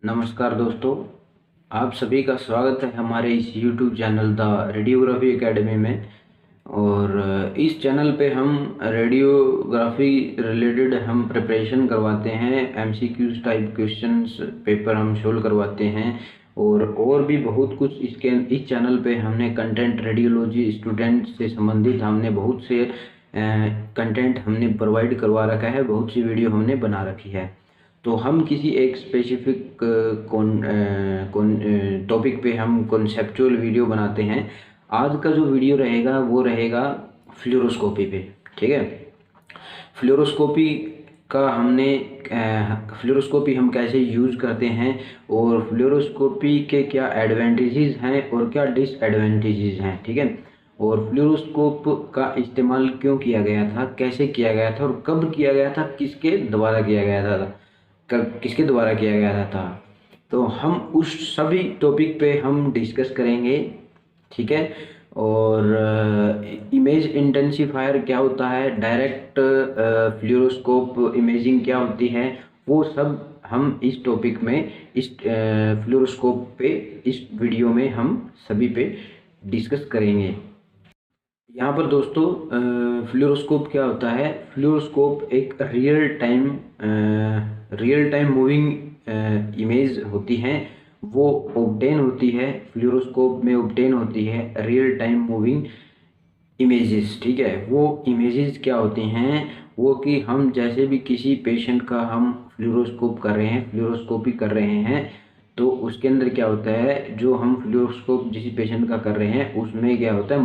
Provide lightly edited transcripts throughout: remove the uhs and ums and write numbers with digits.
नमस्कार दोस्तों, आप सभी का स्वागत है हमारे इस YouTube channel the radiography academy में। और इस चैनल पे हम रेडियोग्राफी रिलेटेड हम प्रिपरेशन करवाते हैं, MCQs टाइप क्वेश्चंस पेपर हम सोल्व करवाते हैं और भी बहुत कुछ। इस चैनल पे हमने कंटेंट रेडियोलॉजी स्टूडेंट से संबंधित हमने बहुत से कंटेंट हमने प्रोवाइड करवा रखा है, बहुत सी वीडियो हमने बना रखी है। तो हम किसी एक स्पेसिफिक टॉपिक पे हम कॉन्सेप्चुअल वीडियो बनाते हैं। आज का जो वीडियो रहेगा वो रहेगा फ्लोरोस्कोपी पे, ठीक है। फ्लोरोस्कोपी का हमने फ्लोरोस्कोपी हम कैसे यूज़ करते हैं और फ्लोरोस्कोपी के क्या एडवांटेजेस हैं और क्या डिसएडवांटेजेस हैं, ठीक है। और फ्लोरोस्कोप का इस्तेमाल क्यों किया गया था, कैसे किया गया था और कब किया गया था, किसके द्वारा किया गया था। तो हम उस सभी टॉपिक पे हम डिस्कस करेंगे, ठीक है। और इमेज इंटेंसिफायर क्या होता है, डायरेक्ट फ्लोरोस्कोप इमेजिंग क्या होती है, वो सब हम इस टॉपिक में, इस फ्लोरोस्कोप पे, इस वीडियो में हम सभी पे डिस्कस करेंगे। यहाँ पर दोस्तों फ्लोरोस्कोप क्या होता है। फ्लोरोस्कोप एक रियल टाइम मूविंग इमेज होती हैं, वो ऑब्टेन होती है, फ्लोरोस्कोप में ऑब्टेन होती है रियल टाइम मूविंग इमेजेस, ठीक है। वो इमेजेस क्या होती हैं, वो कि हम जैसे भी किसी पेशेंट का हम फ्लोरोस्कोपी कर रहे हैं, तो उसके अंदर क्या होता है, जो हम फ्लोरोस्कोप जिस पेशेंट का कर रहे हैं उसमें क्या होता है,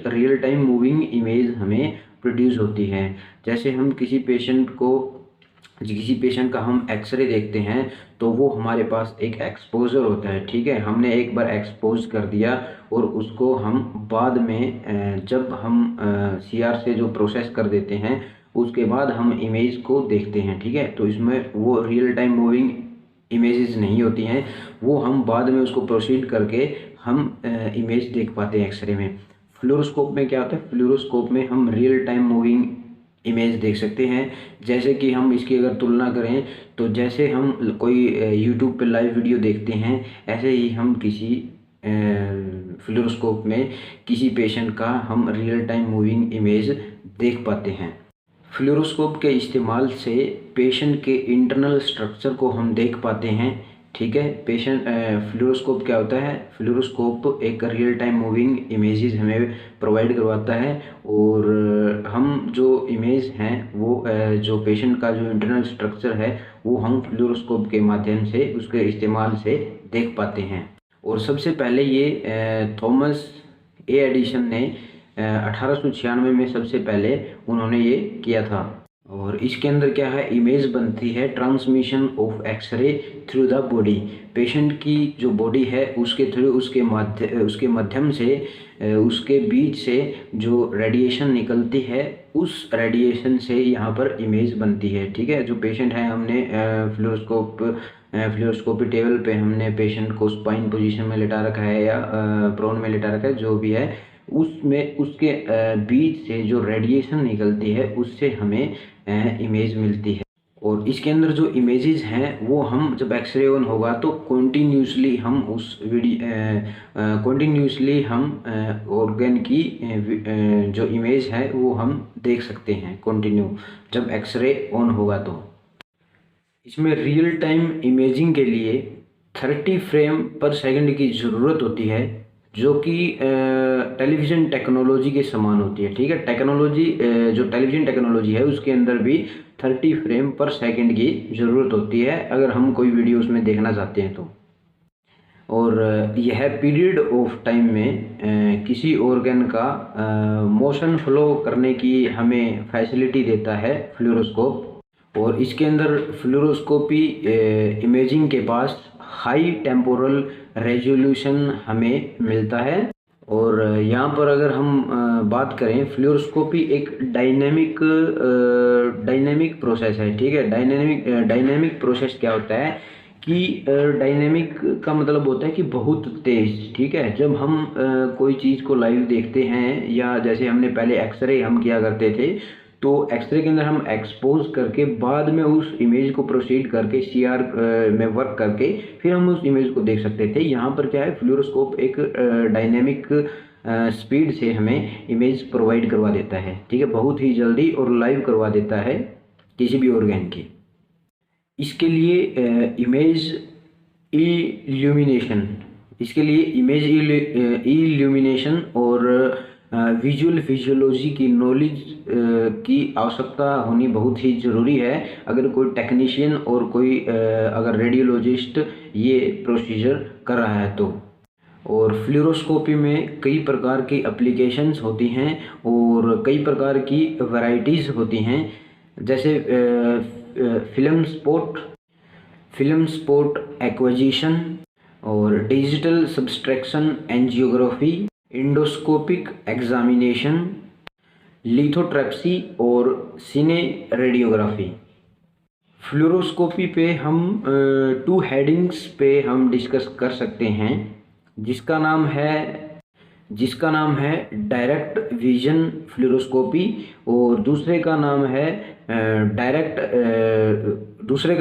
रियल टाइम मूविंग इमेज हमें प्रोड्यूस होती है। जैसे हम किसी पेशेंट का हम एक्सरे देखते हैं तो वो हमारे पास एक एक्सपोजर होता है, ठीक है। हमने एक बार एक्सपोज कर दिया और उसको हम बाद में जब हम CR से जो प्रोसेस कर देते हैं उसके बाद हम इमेज को देखते हैं, ठीक है। तो इसमें वो रियल टाइम मूविंग इमेजेस नहीं होती हैं, वो हम बाद में उसको प्रोसीड करके हम इमेज देख पाते हैं एक्सरे में। फ्लोरोस्कोप में क्या होता है, फ्लोरोस्कोप में हम रियल टाइम मूविंग इमेज देख सकते हैं। जैसे कि हम इसकी अगर तुलना करें तो जैसे हम कोई यूट्यूब पे लाइव वीडियो देखते हैं, ऐसे ही हम किसी फ्लोरोस्कोप में किसी पेशेंट का हम रियल टाइम मूविंग इमेज देख पाते हैं। फ्लोरोस्कोप के इस्तेमाल से पेशेंट के इंटरनल स्ट्रक्चर को हम देख पाते हैं, ठीक है। फ्लोरोस्कोप क्या होता है, फ्लोरोस्कोप एक रियल टाइम मूविंग इमेजेस हमें प्रोवाइड करवाता है और हम जो इमेज हैं वो जो पेशेंट का जो इंटरनल स्ट्रक्चर है वो हम फ्लोरोस्कोप के माध्यम से उसके इस्तेमाल से देख पाते हैं। और सबसे पहले ये थॉमस ए एडिसन ने 1896 में सबसे पहले उन्होंने ये किया था। और इसके अंदर क्या है, इमेज बनती है transmission of X-ray through the body. Patient की जो बॉडी है उसके थ्रू, उसके माध्यम से, उसके बीच से जो रेडिएशन निकलती है, उस रेडिएशन से यहाँ पर इमेज बनती है, ठीक है। जो पेशेंट है, हमने फ्लोरोस्कोपी टेबल पे हमने पेशेंट को स्पाइन पोजीशन में लेटा रखा है या प्रोन में लेटा रखा है, जो भी है, उसमें उसके बीच से जो रेडिएशन निकलती है उससे हमें इमेज मिलती है। और इसके अंदर जो इमेजेस हैं वो हम जब एक्सरे ऑन होगा तो कंटिन्यूसली हम ऑर्गन की जो इमेज है वो हम देख सकते हैं कंटिन्यू, जब एक्सरे ऑन होगा। तो इसमें रियल टाइम इमेजिंग के लिए 30 फ्रेम पर सेकंड की ज़रूरत होती है, जो कि टेलीविज़न टेक्नोलॉजी के समान होती है, ठीक है। जो टेलीविज़न टेक्नोलॉजी है उसके अंदर भी 30 फ्रेम पर सेकंड की ज़रूरत होती है अगर हम कोई वीडियो उसमें देखना चाहते हैं तो। और यह पीरियड ऑफ टाइम में किसी ऑर्गन का मोशन फ्लो करने की हमें फैसिलिटी देता है फ्लोरोस्कोप। और इसके अंदर फ्लोरोस्कोपी इमेजिंग के पास हाई टेम्पोरल रेजोल्यूशन हमें मिलता है। और यहाँ पर अगर हम बात करें, फ्लोरोस्कोपी एक डायनेमिक प्रोसेस है, ठीक है। डायनेमिक प्रोसेस क्या होता है कि डायनेमिक का मतलब होता है कि बहुत तेज, ठीक है। जब हम कोई चीज़ को लाइव देखते हैं या जैसे हमने पहले एक्सरे हम किया करते थे, तो एक्सरे के अंदर हम एक्सपोज करके बाद में उस इमेज को प्रोसीड करके CR में वर्क करके फिर हम उस इमेज को देख सकते थे। यहाँ पर क्या है, फ्लूरोस्कोप एक डायनेमिक स्पीड से हमें इमेज प्रोवाइड करवा देता है, ठीक है, बहुत ही जल्दी और लाइव करवा देता है किसी भी ऑर्गन की। इसके लिए इमेज इल्यूमिनेशन और विजुअल फिजियोलॉजी की नॉलेज की आवश्यकता होनी बहुत ही ज़रूरी है अगर कोई टेक्नीशियन और कोई अगर रेडियोलॉजिस्ट ये प्रोसीजर कर रहा है तो। और फ्लूरोस्कोपी में कई प्रकार की एप्लीकेशंस होती हैं और कई प्रकार की वैरायटीज़ होती हैं, जैसे फिल्म स्पॉट एक्विजिशन और digital subtraction angiography, endoscopic examination, lithotripsy और सिने रेडियोग्राफी। फ्लूरोस्कोपी पे हम 2 हेडिंग्स पे हम डिस्कस कर सकते हैं, जिसका नाम है डायरेक्ट विजन फ्लूरोस्कोपी और दूसरे का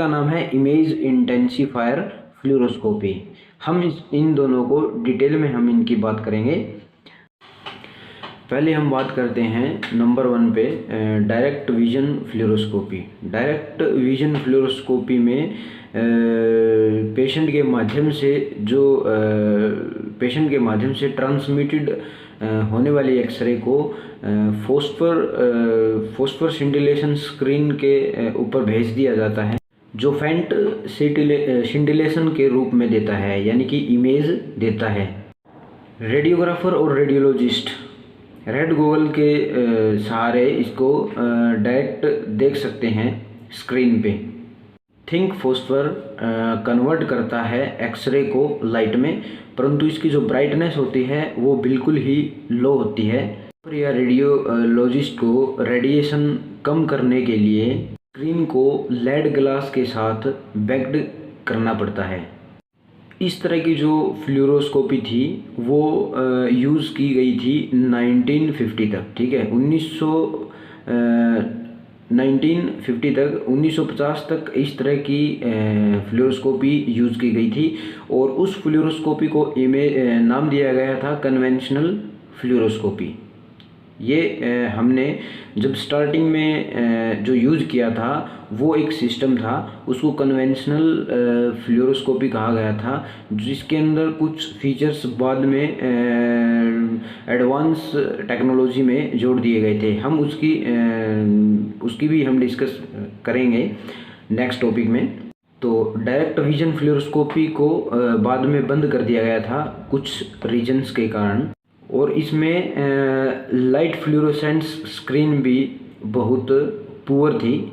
नाम है इमेज इंटेंसिफायर फ्लूरोस्कोपी। हम इन दोनों को डिटेल में हम इनकी बात करेंगे। पहले हम बात करते हैं नंबर 1 पे डायरेक्ट विजन फ्लूरोस्कोपी। डायरेक्ट विजन फ्लूरोस्कोपी में पेशेंट के माध्यम से ट्रांसमिटेड होने वाली एक्सरे को फोस्फर सिंडिलेशन स्क्रीन के ऊपर भेज दिया जाता है, जो फेंट सिंडिलेशन के रूप में देता है, यानी कि इमेज देता है। रेडियोग्राफर और रेडियोलॉजिस्ट रेड गूगल के सहारे इसको डायरेक्ट देख सकते हैं स्क्रीन पे। थिंक फोस्फर कन्वर्ट करता है एक्सरे को लाइट में, परंतु इसकी जो ब्राइटनेस होती है वो बिल्कुल ही लो होती है। या रेडियोलॉजिस्ट को रेडिएशन कम करने के लिए स्क्रीन को लेड ग्लास के साथ बैक्ड करना पड़ता है। इस तरह की जो फ्लूरोस्कोपी थी वो यूज़ की गई थी 1950 तक, ठीक है, 1950 तक 1950 तक इस तरह की फ्लूरोस्कोपी यूज़ की गई थी और उस फ्लूरोस्कोपी को नाम दिया गया था कन्वेंशनल फ्लूरोस्कोपी। ये हमने जब स्टार्टिंग में जो यूज़ किया था वो एक सिस्टम था, उसको कन्वेंशनल फ्लूरोस्कोपी कहा गया था, जिसके अंदर कुछ फीचर्स बाद में एडवांस टेक्नोलॉजी में जोड़ दिए गए थे। हम उसकी भी हम डिस्कस करेंगे नेक्स्ट टॉपिक में। तो डायरेक्ट विजन फ्लूरोस्कोपी को बाद में बंद कर दिया गया था कुछ रीजन्स के कारण, और इसमें लाइट फ्लूरोसेंस स्क्रीन भी बहुत पुअर थी,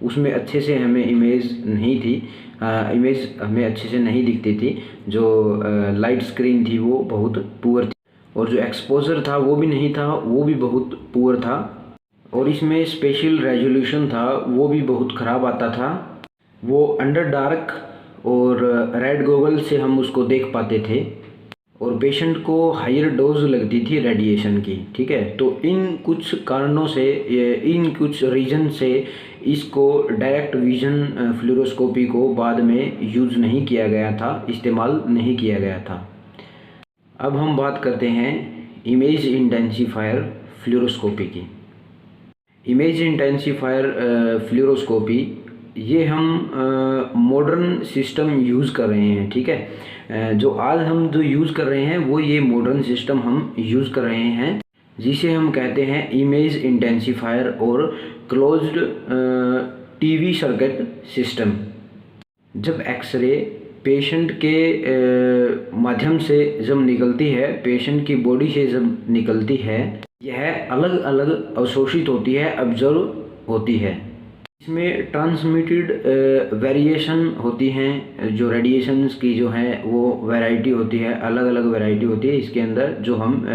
उसमें अच्छे से हमें इमेज हमें अच्छे से नहीं दिखती थी। जो लाइट स्क्रीन थी वो बहुत पुअर थी और जो एक्सपोजर था वो भी नहीं था, वो भी बहुत पुअर था, और इसमें स्पेशल रेजोल्यूशन था वो भी बहुत ख़राब आता था। वो अंडर डार्क और रेड गॉगल से हम उसको देख पाते थे और पेशेंट को हायर डोज लगती थी रेडिएशन की, ठीक है। तो इन कुछ कारणों से, इन कुछ रीजन से इसको डायरेक्ट विजन फ्लूरोस्कोपी को बाद में यूज़ नहीं किया गया था, इस्तेमाल नहीं किया गया था। अब हम बात करते हैं इमेज इंटेंसिफायर फ्लूरोस्कोपी की। इमेज इंटेंसिफायर फ्लूरोस्कोपी ये हम मॉडर्न सिस्टम यूज़ कर रहे हैं, ठीक है। जो आज हम जो यूज़ कर रहे हैं वो ये मॉडर्न सिस्टम हम यूज़ कर रहे हैं, जिसे हम कहते हैं इमेज इंटेंसिफायर और क्लोज्ड टीवी सर्किट सिस्टम। जब एक्सरे पेशेंट के माध्यम से जब निकलती है, पेशेंट की बॉडी से जब निकलती है, यह अलग अलग अवशोषित होती है, ऑब्जर्व होती है। इसमें ट्रांसमिटेड वेरिएशन होती हैं, जो रेडिएशंस की जो है वो वैरायटी होती है, अलग अलग वैरायटी होती है इसके अंदर, जो हम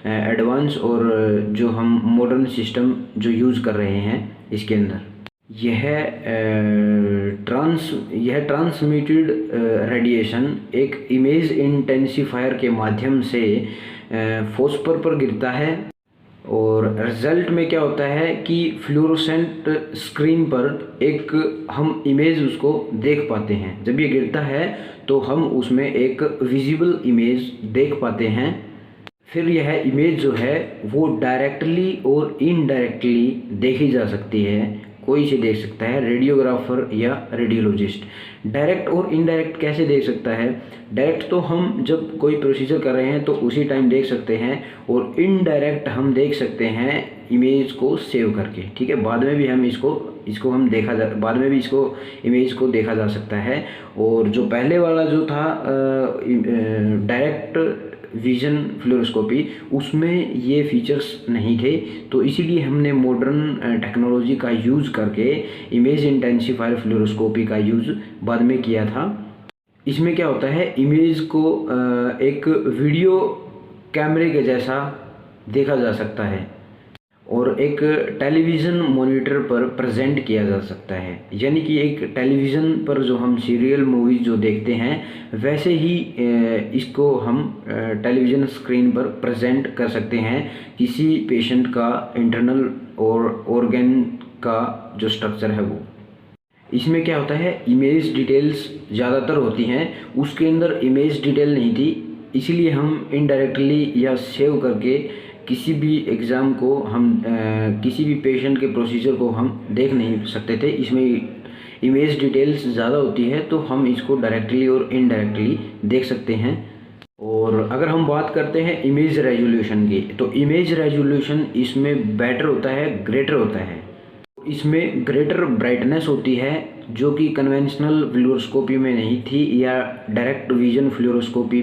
एडवांस और जो हम मॉडर्न सिस्टम जो यूज़ कर रहे हैं इसके अंदर। यह ट्रांसमिटेड रेडिएशन एक इमेज इंटेंसिफायर के माध्यम से फॉस्फर पर गिरता है और रिज़ल्ट में क्या होता है कि फ्लोरोसेंट स्क्रीन पर एक हम इमेज उसको देख पाते हैं। जब ये गिरता है तो हम उसमें एक विजिबल इमेज देख पाते हैं। फिर यह इमेज जो है वो डायरेक्टली और इनडायरेक्टली देखी जा सकती है। कोई इसे देख सकता है, रेडियोग्राफर या रेडियोलॉजिस्ट। डायरेक्ट और इनडायरेक्ट कैसे देख सकता है? डायरेक्ट तो हम जब कोई प्रोसीजर कर रहे हैं तो उसी टाइम देख सकते हैं, और इनडायरेक्ट हम देख सकते हैं इमेज को सेव करके, ठीक है। बाद में भी हम इसको हम बाद में भी इसको इमेज को देखा जा सकता है। और जो पहले वाला जो था डायरेक्ट विजन फ्लोरोस्कोपी, उसमें ये फीचर्स नहीं थे, तो इसीलिए हमने मॉडर्न टेक्नोलॉजी का यूज़ करके इमेज इंटेंसिफायर फ्लोरोस्कोपी का यूज़ बाद में किया था। इसमें क्या होता है, इमेज को एक वीडियो कैमरे के जैसा देखा जा सकता है और एक टेलीविज़न मॉनिटर पर प्रेजेंट किया जा सकता है। यानी कि एक टेलीविज़न पर जो हम सीरियल मूवीज़ जो देखते हैं वैसे ही इसको हम टेलीविज़न स्क्रीन पर प्रेजेंट कर सकते हैं किसी पेशेंट का इंटरनल और ऑर्गन का जो स्ट्रक्चर है वो। इसमें क्या होता है, इमेज डिटेल्स ज़्यादातर होती हैं, उसके अंदर इमेज डिटेल नहीं थी, इसीलिए हम इनडायरेक्टली या सेव करके किसी भी एग्ज़ाम को हम किसी भी पेशेंट के प्रोसीजर को हम देख नहीं सकते थे। इसमें इमेज डिटेल्स ज़्यादा होती है तो हम इसको डायरेक्टली और इनडायरेक्टली देख सकते हैं। और अगर हम बात करते हैं इमेज रेजोल्यूशन की, तो इमेज रेजोल्यूशन इसमें बेटर होता है, ग्रेटर होता है। इसमें ग्रेटर ब्राइटनेस होती है जो कि कन्वेंशनल फ्लोरोस्कोपी में नहीं थी, या डायरेक्ट विजन फ्लोरोस्कोपी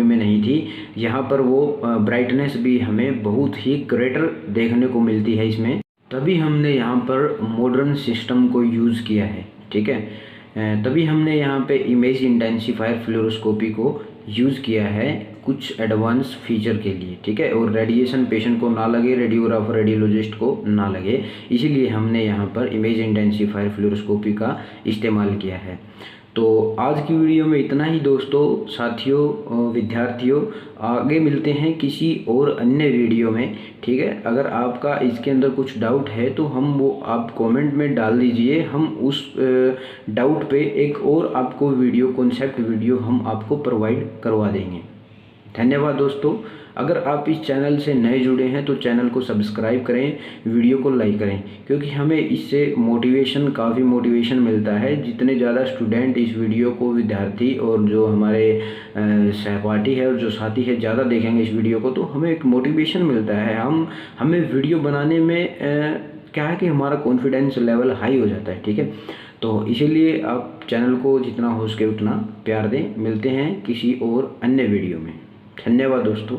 में नहीं थी। यहाँ पर वो ब्राइटनेस भी हमें बहुत ही ग्रेटर देखने को मिलती है इसमें, तभी हमने यहाँ पर मॉडर्न सिस्टम को यूज़ किया है, ठीक है। तभी हमने यहाँ पे इमेज इंटेंसिफायर फ्लोरोस्कोपी को यूज़ किया है कुछ एडवांस फीचर के लिए, ठीक है। और रेडिएशन पेशेंट को ना लगे, रेडियोग्राफर रेडियोलॉजिस्ट को ना लगे, इसीलिए हमने यहाँ पर इमेज इंटेंसिफायर फ्लोरोस्कोपी का इस्तेमाल किया है। तो आज की वीडियो में इतना ही दोस्तों, साथियों, विद्यार्थियों। आगे मिलते हैं किसी और अन्य वीडियो में, ठीक है। अगर आपका इसके अंदर कुछ डाउट है तो वो आप कमेंट में डाल दीजिए, हम उस डाउट पे एक और आपको कॉन्सेप्ट वीडियो हम आपको प्रोवाइड करवा देंगे। धन्यवाद दोस्तों। अगर आप इस चैनल से नए जुड़े हैं तो चैनल को सब्सक्राइब करें, वीडियो को लाइक करें, क्योंकि हमें इससे काफ़ी मोटिवेशन मिलता है। जितने ज़्यादा स्टूडेंट इस वीडियो को, विद्यार्थी और जो हमारे सहपाठी है और जो साथी है ज़्यादा देखेंगे इस वीडियो को, तो हमें एक मोटिवेशन मिलता है। हमें वीडियो बनाने में क्या है कि हमारा कॉन्फिडेंस लेवल हाई हो जाता है, ठीक है। तो इसीलिए आप चैनल को जितना हो सके उतना प्यार दें। मिलते हैं किसी और अन्य वीडियो में। धन्यवाद दोस्तों।